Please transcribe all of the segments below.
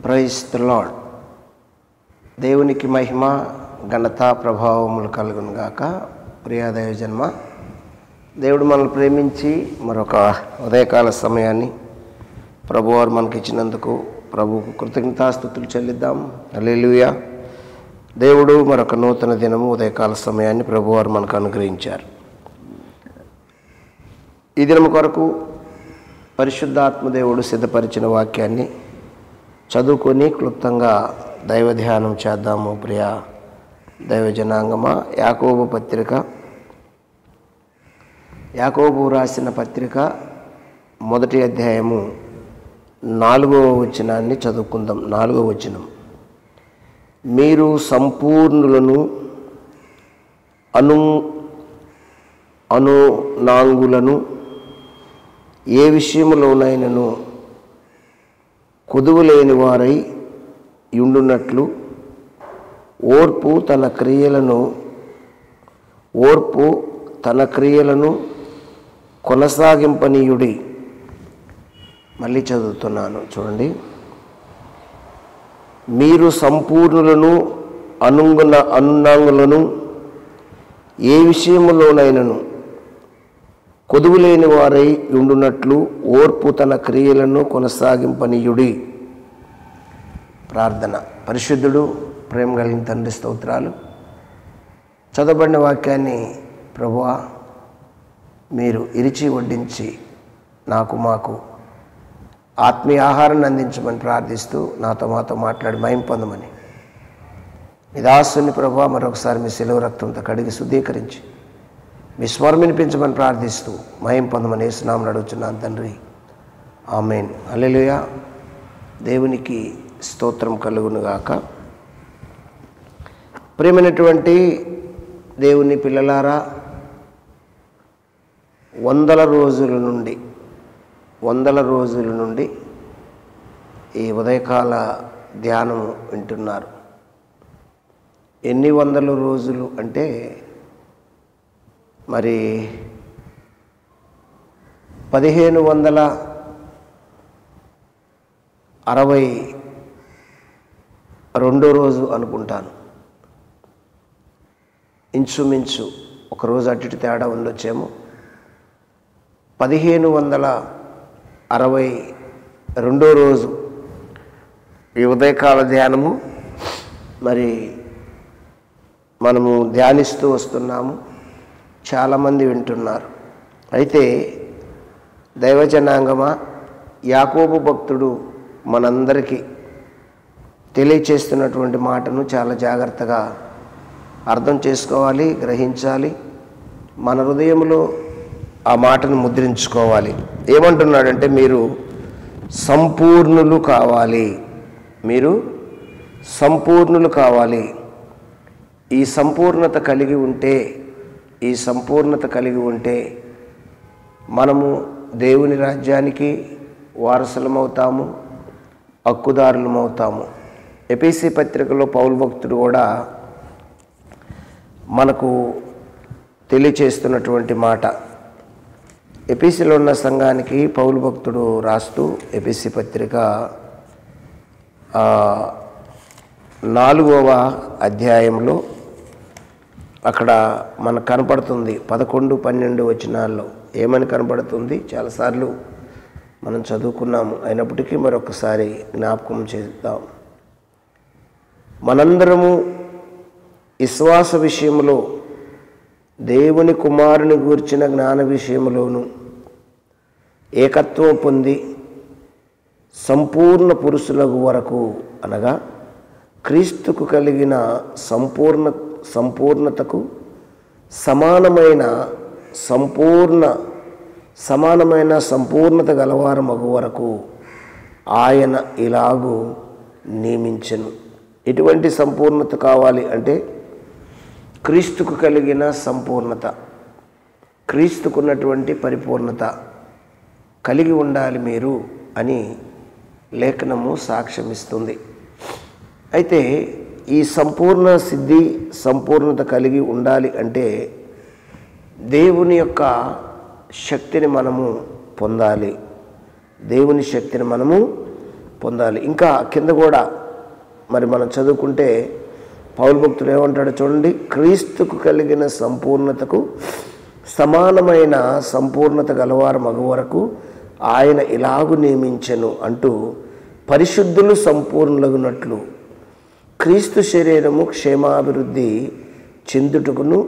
Praise the lord. దేవునికి మహిమ ఘనత ప్రభావములు కలుగును గాక. ప్రియ దైవజన్మ, దేవుడు మనల్ని ప్రేమించి మరొక ఉదయకాల సమయాన్ని ప్రభువారు మనకి ఇచ్చినందుకు ప్రభువుకు కృతజ్ఞతాస్తుతులు చెల్లిద్దాం. హల్లెలూయా. దేవుడు మరొక నూతన దినము ఉదయకాల సమయాన్ని ప్రభువారు మనకు అనుగ్రహించారు. ఈ దినము కొరకు పరిశుద్ధాత్మ దేవుడు సిద్ధపరిచిన వాక్యాన్ని చదువుకొని క్లుప్తంగా దైవ ధ్యానం చేద్దాము. ప్రియ దైవ జనాంగమా, యాకోబు రాసిన పత్రిక మొదటి అధ్యాయము 4వ వచనాన్ని చదువుకుందాం. 4వ వచనం: మీరు సంపూర్ణులను అనునాంగులను ఏ విషయములోనైనను కుదువలేని వారై యుండునట్లు ఓర్పు తన క్రియలను కొనసాగింపనీయుడి. మళ్ళీ చదువుతున్నాను, చూడండి. మీరు సంపూర్ణులను అనునాంగులను ఏ విషయములోనైనను కొదువులేని వారై ఉండునట్లు ఓర్పు తన క్రియలను కొనసాగింపనీయుడి. ప్రార్థన. పరిశుద్ధుడు, ప్రేమ కలిగిన తండ్రి, స్తోత్రాలు. చదవబడిన వాక్యాన్ని ప్రభువా మీరు ఇరిచి వడ్డించి మాకు ఆత్మీయ ఆహారాన్ని అందించమని ప్రార్థిస్తూ మాతో మాట్లాడి మహిమ పొందమని మీ దాసుని ప్రభువా మరొకసారి మీ శిలువ రక్తంతో కడిగి శుద్ధీకరించి మీ స్వరం వినిపించమని ప్రార్థిస్తూ మహిమ పొందమని యేసు నామమున అడుగుచున్నాను తండ్రి, ఆమేన్. హల్లెలూయా. దేవునికి స్తోత్రం కలుగునుగాక. ప్రియమైనటువంటి దేవుని పిల్లలారా, వందల రోజుల నుండి ఈ ఉదయకాల ధ్యానము వింటున్నారు. ఎన్ని వందల రోజులు అంటే మరి 1562 రోజు అనుకుంటాను. ఇంచుమించు ఒకరోజు అటు ఇటు తేడా ఉండొచ్చేమో. 1562 రోజు ఈ ఉదయకాల ధ్యానము మరి మనము ధ్యానిస్తూ వస్తున్నాము. చాలామంది వింటున్నారు. అయితే దైవజనాంగమా, యాకోబు భక్తుడు మనందరికీ తెలియచేస్తున్నటువంటి మాటను చాలా జాగ్రత్తగా అర్థం చేసుకోవాలి, గ్రహించాలి. మన హృదయంలో ఆ మాటను ముద్రించుకోవాలి. ఏమంటున్నాడంటే, మీరు సంపూర్ణులు కావాలి. ఈ సంపూర్ణత కలిగి ఉంటే మనము దేవుని రాజ్యానికి వారసులమవుతాము, హక్కుదారులమవుతాము. ఎఫెసీ పత్రికలో పౌలు భక్తుడు కూడా మనకు తెలియచేస్తున్నటువంటి మాట. ఎఫెసీలో ఉన్న సంఘానికి పౌలు భక్తుడు రాస్తూ ఎఫెసీ పత్రిక 4వ అధ్యాయంలో అక్కడ మనకు కనపడుతుంది. 11, 12 వచనాల్లో ఏమని కనపడుతుంది? చాలాసార్లు మనం చదువుకున్నాము, అయినప్పటికీ మరొకసారి జ్ఞాపకం చేద్దాం. మనందరము విశ్వాస విషయంలో దేవుని కుమారుని గూర్చిన జ్ఞాన విషయంలోను ఏకత్వం పొంది సంపూర్ణ పురుషులకు వరకు, అనగా క్రీస్తుకు కలిగిన సంపూర్ణతకు సమానమైన సంపూర్ణత గలవారు మగు వరకు ఆయన ఇలాగూ నియమించెను. ఎటువంటి సంపూర్ణత కావాలి అంటే, క్రీస్తుకు కలిగిన సంపూర్ణత, క్రీస్తుకున్నటువంటి పరిపూర్ణత కలిగి ఉండాలి మీరు అని లేఖనము సాక్ష్యమిస్తుంది. అయితే ఈ సంపూర్ణత కలిగి ఉండాలి అంటే దేవుని యొక్క శక్తిని మనము పొందాలి. దేవుని శక్తిని మనము పొందాలి. ఇంకా కింద కూడా మరి మనం చదువుకుంటే పౌలు భక్తుడు ఏమంటాడో చూడండి. క్రీస్తుకు కలిగిన సంపూర్ణతకు సమానమైన సంపూర్ణత గలవారు మగ వరకు ఆయన ఇలాగు నియమించెను అంటూ, పరిశుద్ధులు సంపూర్ణులగునట్లు క్రీస్తు శరీరము క్షేమాభివృద్ధి చెందుటకును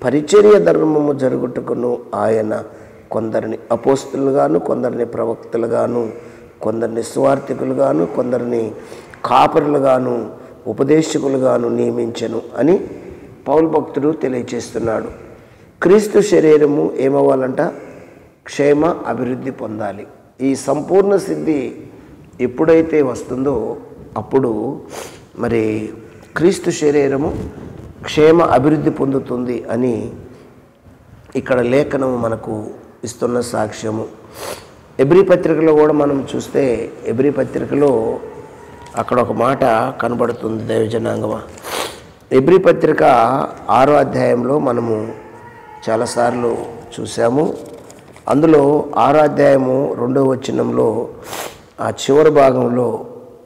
పరిచర్య ధర్మము జరుగుటకును ఆయన కొందరిని అపోస్తలుగాను, కొందరిని ప్రవక్తలుగాను, కొందరిని స్వార్థికులుగాను, కొందరిని కాపరులుగాను, ఉపదేశకులుగాను నియమించెను అని పౌలు భక్తుడు తెలియచేస్తున్నాడు. క్రీస్తు శరీరము ఏమవ్వాలంట? క్షేమ అభివృద్ధి పొందాలి. ఈ సంపూర్ణ సిద్ధి ఎప్పుడైతే వస్తుందో అప్పుడు మరి క్రీస్తు శరీరము క్షేమ అభివృద్ధి పొందుతుంది అని ఇక్కడ లేఖనము మనకు ఇస్తున్న సాక్ష్యము. ఎబ్రీ పత్రికలో కూడా మనం చూస్తే, ఎబ్రీ పత్రికలో అక్కడ ఒక మాట కనబడుతుంది. దైవజనాంగమా, ఎబ్రీ పత్రిక 6వ అధ్యాయంలో మనము చాలాసార్లు చూసాము. అందులో 6వ అధ్యాయము 2వ వచనంలో ఆ చివరి భాగంలో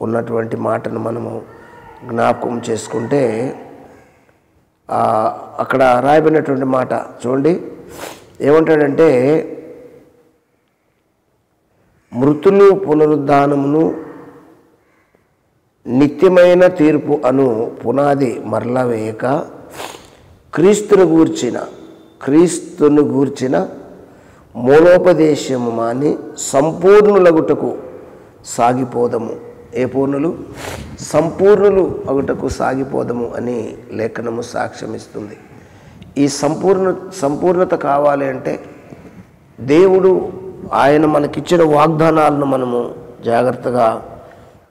ఉన్నటువంటి మాటను మనము జ్ఞాపకం చేసుకుంటే అక్కడ రాయబడినటువంటి మాట చూడండి. ఏమంటాడంటే, మృతులు పునరుద్ధానమును నిత్యమైన తీర్పు అను పునాది మరలా వేయక క్రీస్తును గూర్చిన మూలోపదేశము మాని సంపూర్ణులగుటకు సాగిపోదము. ఏ పూర్ణులు? సంపూర్ణులు అగుటకు సాగిపోదము అని లేఖనము సాక్ష్యమిస్తుంది. ఈ సంపూర్ణత కావాలి అంటే దేవుడు ఆయన మనకిచ్చిన వాగ్దానాలను మనము జాగ్రత్తగా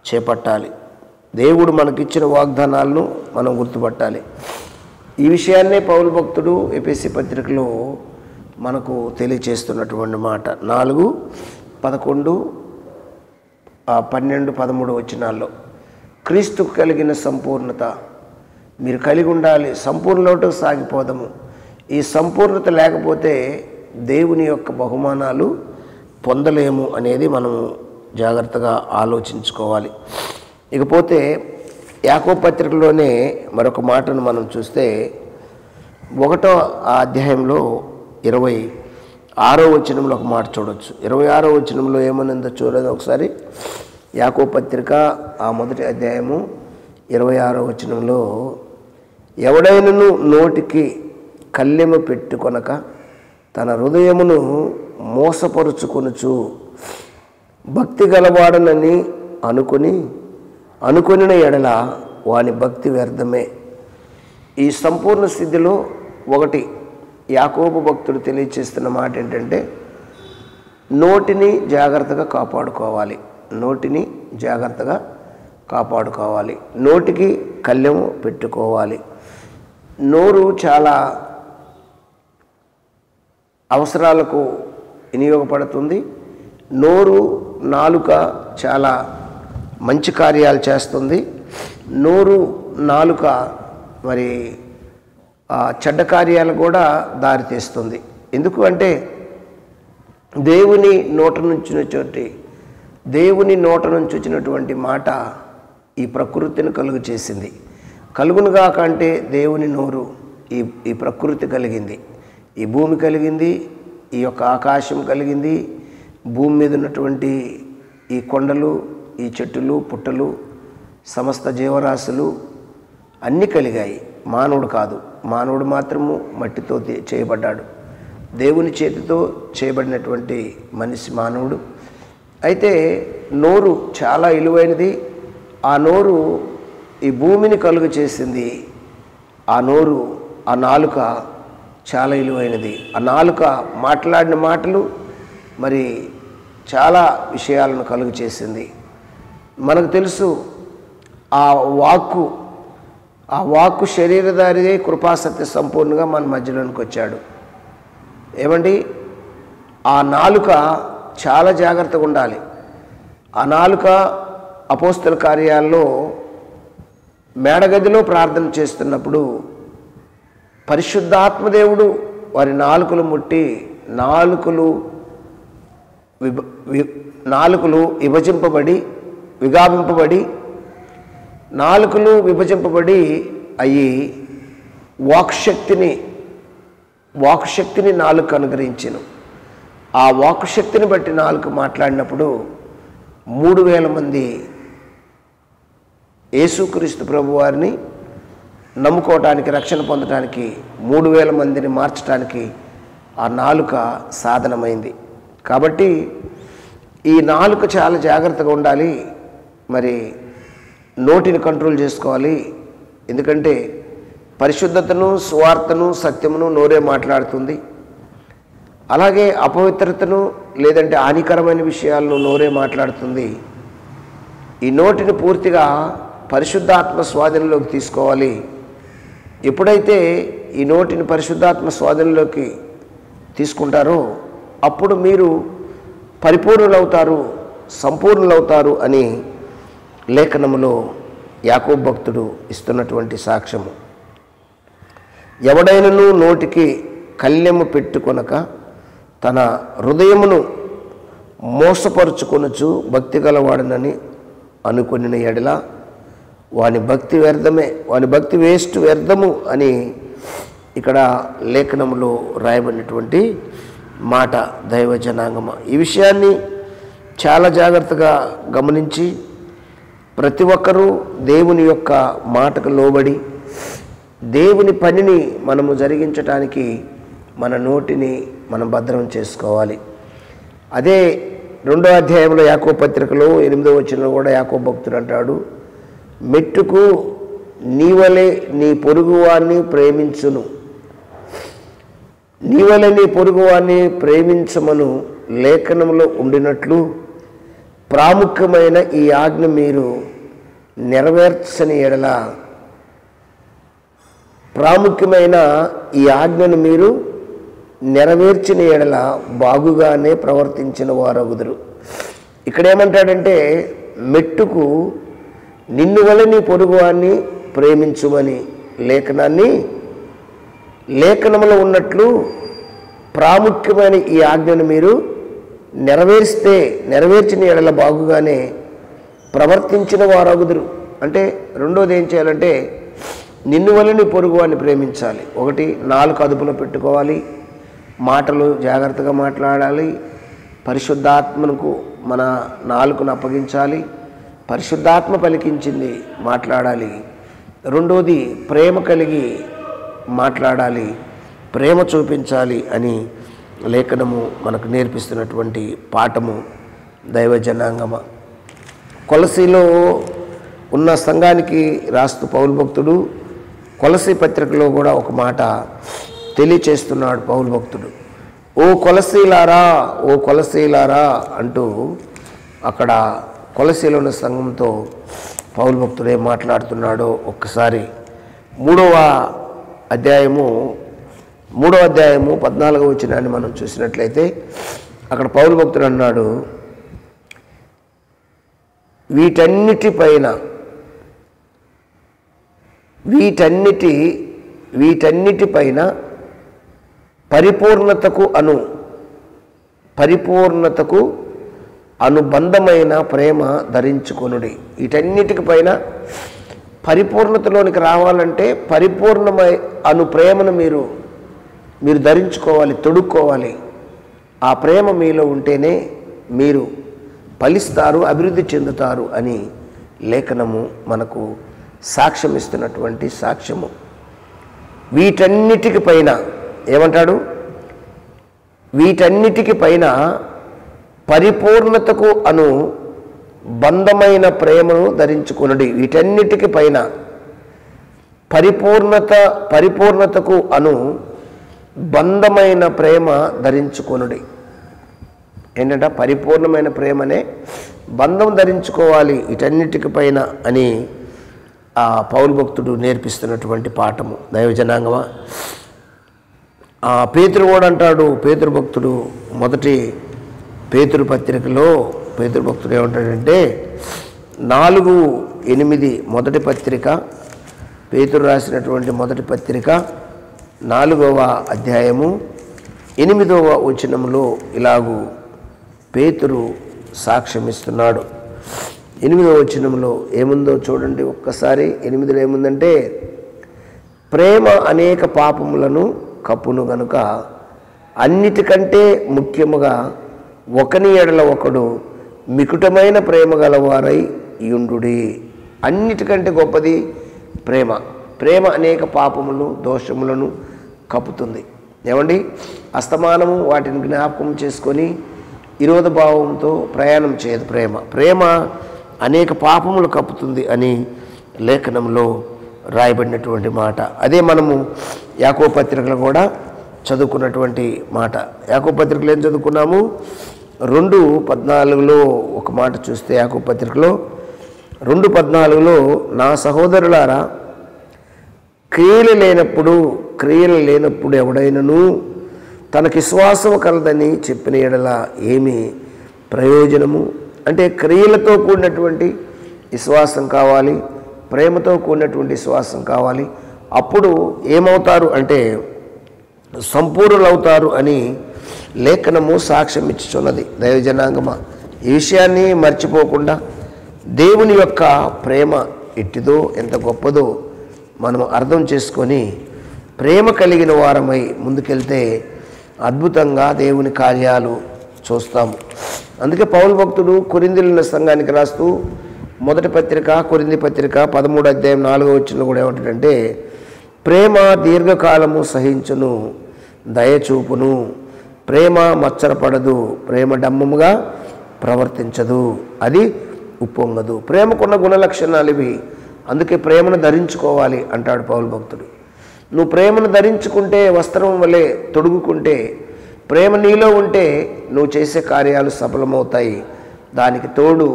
చేపట్టాలి. దేవుడు మనకిచ్చిన వాగ్దానాలను మనం గుర్తుపట్టాలి. ఈ విషయాన్నే పౌలు భక్తుడు ఎఫెసీ పత్రికలో మనకు తెలియచేస్తున్నటువంటి మాట. 4, 11, 12, 13 వచనాల్లో క్రీస్తుకు కలిగిన సంపూర్ణత మీరు కలిగి ఉండాలి. సంపూర్ణలోటు సాగిపోదాము. ఈ సంపూర్ణత లేకపోతే దేవుని యొక్క బహుమానాలు పొందలేము అనేది మనము జాగ్రత్తగా ఆలోచించుకోవాలి. ఇకపోతే యాకోబు పత్రికలోనే మరొక మాటను మనం చూస్తే 1వ అధ్యాయంలో 26వ వచనంలో ఒక మాట చూడవచ్చు. 26వ వచనంలో ఏమనుందో చూడండి ఒకసారి. యాకోబు పత్రిక 1వ అధ్యాయము 26వ వచనంలో, ఎవడైనను నోటికి కళ్ళెము పెట్టుకొనక తన హృదయమును మోసపరుచుకొనుచు భక్తి గలవాడనని అనుకొనిన ఎడల వాని భక్తి వ్యర్థమే. ఈ సంపూర్ణ స్థితిలో ఒకటి యాకోబు భక్తుడు తెలియచేస్తున్న మాట ఏంటంటే, నోటిని జాగ్రత్తగా కాపాడుకోవాలి. నోటిని జాగ్రత్తగా కాపాడుకోవాలి. నోటికి కళ్ళెము పెట్టుకోవాలి. నోరు చాలా అవసరాలకు వినియోగపడుతుంది. నోరు, నాలుక చాలా మంచి కార్యాలు చేస్తుంది. నోరు, నాలుక మరి చెడ్డ కార్యాలు కూడా దారితీస్తుంది. ఎందుకు అంటే దేవుని నోట నుంచి వచ్చినటువంటి మాట ఈ ప్రకృతిని కలుగు చేసింది. కలుగునుగా కంటే దేవుని నోరు ఈ ప్రకృతి కలిగింది, ఈ భూమి కలిగింది, ఈ యొక్క ఆకాశం కలిగింది, భూమి మీద ఉన్నటువంటి ఈ కొండలు, ఈ చెట్టులు, పుట్టలు, సమస్త జీవరాశులు అన్నీ కలిగాయి. మానవుడు కాదు. మానవుడు మాత్రము మట్టితో చేయబడ్డాడు. దేవుని చేతితో చేయబడినటువంటి మనిషి మానవుడు. అయితే నోరు చాలా విలువైనది. ఆ నోరు ఈ భూమిని కలుగు చేసింది. ఆ నోరు, ఆ నాలుక చాలా విలువైనది. ఆ నాలుక మాట్లాడిన మాటలు మరి చాలా విషయాలను కలుగు చేసింది. మనకు తెలుసు ఆ వాక్కు శరీరధారి కృపాసత్య సంపూర్ణంగా మన మధ్యలోనికి వచ్చాడు. ఏమండి, ఆ నాలుక చాలా జాగ్రత్తగా ఉండాలి. ఆ నాలుక అపోస్తల కార్యాల్లో మేడగదిలో ప్రార్థన చేస్తున్నప్పుడు పరిశుద్ధాత్మదేవుడు వారి నాలుకలు ముట్టి నాలుకలు విభజింపబడి విగావింపబడి నాలుకలు విభజింపబడి అయి వాక్శక్తిని నాలుక అనుగ్రహించెను. ఆ వాక్శక్తిని బట్టి నాలుక మాట్లాడినప్పుడు 3,000 మంది యేసుక్రీస్తు ప్రభు వారిని నమ్ముకోవటానికి, రక్షణ పొందడానికి 3,000 మందిని మార్చడానికి ఆ నాలుక సాధనమైంది. కాబట్టి ఈ నాలుక చాలా జాగ్రత్తగా ఉండాలి. మరి నోటిని కంట్రోల్ చేసుకోవాలి. ఎందుకంటే పరిశుద్ధతను, సువార్తను, సత్యమును నోరే మాట్లాడుతుంది. అలాగే అపవిత్రతను లేదంటే హానికరమైన విషయాలను నోరే మాట్లాడుతుంది. ఈ నోటిని పూర్తిగా పరిశుద్ధాత్మ స్వాధీనంలోకి తీసుకోవాలి. ఎప్పుడైతే ఈ నోటిని పరిశుద్ధాత్మ స్వాధీనంలోకి తీసుకుంటారో అప్పుడు మీరు పరిపూర్ణులవుతారు, సంపూర్ణులవుతారు అని లేఖనములో యాకోబు భక్తుడు ఇస్తున్నటువంటి సాక్ష్యము. ఎవడైనను నోటికి కళ్యము పెట్టుకొనక తన హృదయమును మోసపరుచుకొనుచు భక్తి గలవాడనని అనుకొనిన ఎడల వాని భక్తి వ్యర్థమే, వాని భక్తి వేస్ట్ వ్యర్థము అని ఇక్కడ లేఖనములో రాయబడినటువంటి మాట. దైవ జనాంగమ ఈ విషయాన్ని చాలా జాగ్రత్తగా గమనించి ప్రతి ఒక్కరూ దేవుని యొక్క మాటకు లోబడి దేవుని పనిని మనము జరిగించటానికి మన నోటిని మనం భద్రం చేసుకోవాలి. అదే 2వ అధ్యాయంలో యాకోబు పత్రికలో 8వ వచనంలో కూడా యాకోబు భక్తుడు అంటాడు, మెట్టుకు నీవలే నీ పొరుగువాన్ని ప్రేమించును, నీవలే నీ పొరుగువాన్ని ప్రేమించమను లేఖనంలో ఉండినట్లు ప్రాముఖ్యమైన ఈ ఆజ్ఞ మీరు నెరవేర్చని ఎడల, ప్రాముఖ్యమైన ఈ ఆజ్ఞను మీరు నెరవేర్చిన ఎడల బాగుగానే ప్రవర్తించిన వారగుదురు. ఇక్కడ ఏమంటాడంటే మెట్టుకు నిన్ను వలె నీ పొరుగువాన్ని ప్రేమించుమని లేఖనములో ఉన్నట్లు ప్రాముఖ్యమైన ఈ ఆజ్ఞను మీరు నెరవేర్చిన ఎడల బాగుగానే ప్రవర్తించిన వారగుదురు. అంటే రెండోది ఏం చేయాలంటే నిన్ను వలె నీ పొరుగువాన్ని ప్రేమించాలి. ఒకటి, నాలుక అదుపులో పెట్టుకోవాలి, మాటలు జాగ్రత్తగా మాట్లాడాలి, పరిశుద్ధాత్మకు మన నాలుకను అప్పగించాలి, పరిశుద్ధాత్మ పలికించింది మాట్లాడాలి. రెండోది ప్రేమ కలిగి మాట్లాడాలి, ప్రేమ చూపించాలి అని లేఖనము మనకు నేర్పిస్తున్నటువంటి పాఠము. దైవ జనాంగమ కొలసీలో ఉన్న సంఘానికి రాస్తూ పౌలు భక్తుడు కొలసీ పత్రికలో కూడా ఒక మాట తెలియచేస్తున్నాడు. పౌలు భక్తుడు ఓ కొలసీలారా అంటూ అక్కడ కొలసీలో ఉన్న సంఘంతో పౌలు భక్తుడు ఏం మాట్లాడుతున్నాడో ఒక్కసారి 3వ అధ్యాయము 14వ వచనాన్ని మనం చూసినట్లయితే అక్కడ పౌలు భక్తుడు అన్నాడు, వీటన్నిటిపైన పరిపూర్ణతకు అనుబంధమైన ప్రేమ ధరించుకొనుడి. వీటన్నిటికి పైన పరిపూర్ణతలోనికి రావాలంటే పరిపూర్ణమై ప్రేమను మీరు ధరించుకోవాలి, తొడుక్కోవాలి. ఆ ప్రేమ మీలో ఉంటేనే మీరు ఫలిస్తారు, అభివృద్ధి చెందుతారు అని లేఖనము మనకు సాక్ష్యం ఇస్తున్నటువంటి సాక్ష్యము. వీటన్నిటికి పైన ఏమంటాడు? వీటన్నిటికి పైన పరిపూర్ణతకు బంధమైన ప్రేమను ధరించుకొనుడి. వీటన్నిటికి పైన పరిపూర్ణతకు బంధమైన ప్రేమ ధరించుకొనుడి. ఏంటంటే పరిపూర్ణమైన ప్రేమనే బంధం ధరించుకోవాలి వీటన్నిటికి పైన అని ఆ పౌలు భక్తుడు నేర్పిస్తున్నటువంటి పాఠము. దైవజనాంగమా పేతురు కూడా అంటాడు, పేతురు భక్తుడు మొదటి పేతురు పత్రికలో పేతురు భక్తుడు ఏమంటాడంటే 4:8 మొదటి పత్రిక, పేతురు రాసినటువంటి మొదటి పత్రిక 4వ అధ్యాయము 8వ వచనంలో ఇలాగూ పేతురు సాక్ష్యమిస్తున్నాడు. 8వ వచనంలో ఏముందో చూడండి ఒక్కసారి. 8లో ఏముందంటే, ప్రేమ అనేక పాపములను కప్పును గనుక అన్నిటికంటే ముఖ్యముగా ఒకని ఎడల ఒకడు మికుటమైన ప్రేమ గలవారై యుండుడి. అన్నిటికంటే గొప్పది ప్రేమ. ప్రేమ అనేక పాపములు దోషములను కప్పుతుంది. ఏమండి, అస్తమానము వాటిని జ్ఞాపకం చేసుకొని విరోధ భావంతో ప్రయాణం చేయదు. ప్రేమ అనేక పాపములు కప్పుతుంది అని లేఖనంలో రాయబడినటువంటి మాట. అదే మనము యాకోబు పత్రికలో కూడా చదువుకున్నటువంటి మాట. యాకోబు పత్రికలో ఏం చదువుకున్నాము? 2:14లో ఒక మాట చూస్తే, యాకోబు పత్రికలో 2:14లో, నా సహోదరులారా, క్రియలు లేనప్పుడు ఎవడైనను తనకి విశ్వాసం కలదని చెప్పిన ఎడల ఏమి ప్రయోజనము? అంటే క్రియలతో కూడినటువంటి విశ్వాసం కావాలి, ప్రేమతో కూడినటువంటి విశ్వాసం కావాలి. అప్పుడు ఏమవుతారు అంటే సంపూర్ణులవుతారు అని లేఖనము సాక్ష్యం ఇచ్చుచున్నది. దైవజనాంగమా, ఈ విషయాన్ని మర్చిపోకుండా దేవుని యొక్క ప్రేమ ఎట్టిదో, ఎంత గొప్పదో మనం అర్థం చేసుకొని ప్రేమ కలిగిన వారమై ముందుకెళ్తే అద్భుతంగా దేవుని కార్యాలు చూస్తాము. అందుకే పౌలు భక్తుడు కొరింథీయుల సంఘానికి రాస్తూ మొదటి పత్రిక, కొరింథీ పత్రిక 13:4 కూడా ఏమంటాడంటే, ప్రేమ దీర్ఘకాలము సహించును, దయచూపును, ప్రేమ మచ్చరపడదు, ప్రేమ డమ్మముగా ప్రవర్తించదు, అది ఉప్పొంగదు. ప్రేమకున్న గుణలక్షణాలు ఇవి. అందుకే ప్రేమను ధరించుకోవాలి అంటాడు పౌలు భక్తుడు. నువ్వు ప్రేమను ధరించుకుంటే, వస్త్రం వలె తొడుగుకుంటే, ప్రేమ నీలో ఉంటే నువ్వు చేసే కార్యాలు సఫలమవుతాయి. దానికి తోడు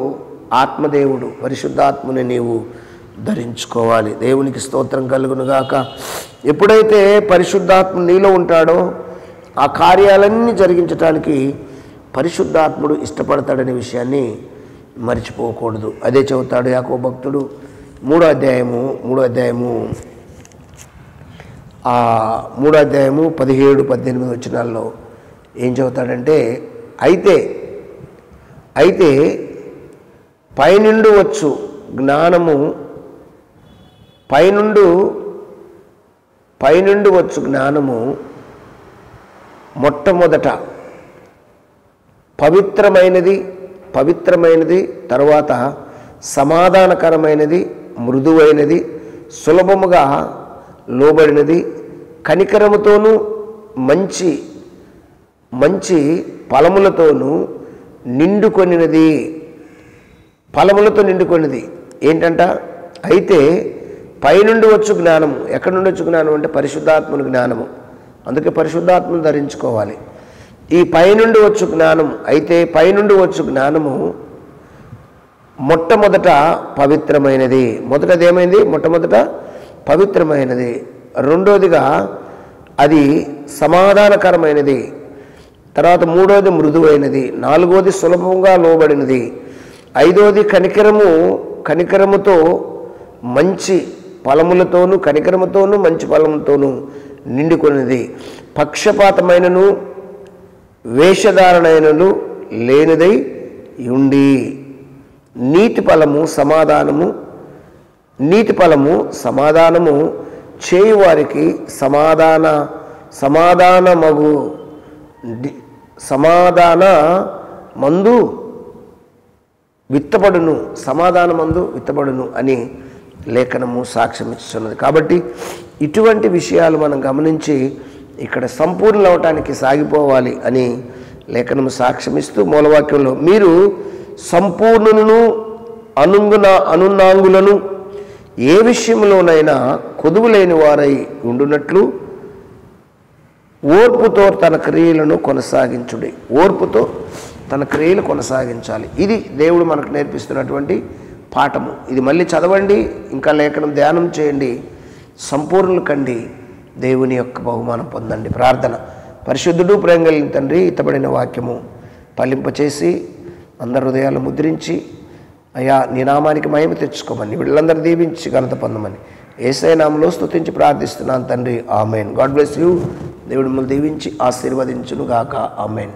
ఆత్మదేవుడు, పరిశుద్ధాత్మని నీవు ధరించుకోవాలి. దేవునికి స్తోత్రం కలుగునుగాక. ఎప్పుడైతే పరిశుద్ధాత్మ నీలో ఉంటాడో ఆ కార్యాలన్నీ జరిగించడానికి పరిశుద్ధాత్ముడు ఇష్టపడతాడనే విషయాన్ని మర్చిపోకూడదు. అదే చెబుతాడు యాకోబు భక్తుడు 3వ అధ్యాయము 17-18 వచనాల్లో ఏం చెబుతాడంటే, అయితే పైనుండి వచ్చు జ్ఞానము మొట్టమొదట పవిత్రమైనది, తర్వాత సమాధానకరమైనది, మృదువైనది, సులభముగా లోబడినది, కనికరముతోనూ మంచి ఫలములతోనూ నిండుకొనినది. ఫలములతో నిండుకొనిది ఏంటంట? అయితే పైనుండి వచ్చు జ్ఞానము. ఎక్కడి నుండి వచ్చు జ్ఞానం అంటే పరిశుద్ధాత్మని జ్ఞానము. అందుకే పరిశుద్ధాత్మను ధరించుకోవాలి. ఈ పైనుండి వచ్చు జ్ఞానము మొట్టమొదట పవిత్రమైనది. మొదటది ఏమైంది? మొట్టమొదట పవిత్రమైనది. రెండోదిగా అది సమాధానకరమైనది. తర్వాత మూడోది మృదువైనది. నాలుగోది సులభంగా లోబడినది. ఐదోది కనికరముతో మంచి ఫలములతోనూ మంచి ఫలములతోనూ నిండుకొనిది. పక్షపాతమైనను వేషధారణైనను లేనిదై ఉండి నీతి ఫలము సమాధానము చేయువారికి సమాధాన మందు విత్తబడును అని లేఖనము సాక్ష్యం ఇస్తున్నది. కాబట్టి ఇటువంటి విషయాలు మనం గమనించి ఇక్కడ సంపూర్ణులు అవటానికి సాగిపోవాలి అని లేఖనము సాక్ష్యమిస్తూ మూలవాక్యంలో, మీరు సంపూర్ణులను అనున్నాంగులను ఏ విషయంలోనైనా కొదువు లేని వారై ఉండునట్లు ఓర్పుతో తన క్రియలను కొనసాగించుడి. ఓర్పుతో తన క్రియలు కొనసాగించాలి. ఇది దేవుడు మనకు నేర్పిస్తున్నటువంటి పాఠము. ఇది మళ్ళీ చదవండి, ఇంకా లేఖనం ధ్యానం చేయండి, సంపూర్ణులు కండి, దేవుని యొక్క బహుమానం పొందండి. ప్రార్థన. పరిశుద్ధుడు, ప్రేమ కలిగిన తండ్రి, ఇతబడిన వాక్యము ఫలింపచేసి అందరి హృదయాలు ముద్రించి, అయ్యా నీ నామానికి మహిమ తెచ్చుకోమని, వీళ్ళందరూ దీవించి ఘనత పొందమని యేసయ్య నామములో స్తుతించి ప్రార్థిస్తున్నాను తండ్రి. ఆమెన్. God bless you. దేవుడు మిమ్మల్ని దీవించి ఆశీర్వదించును గాక. ఆమెన్.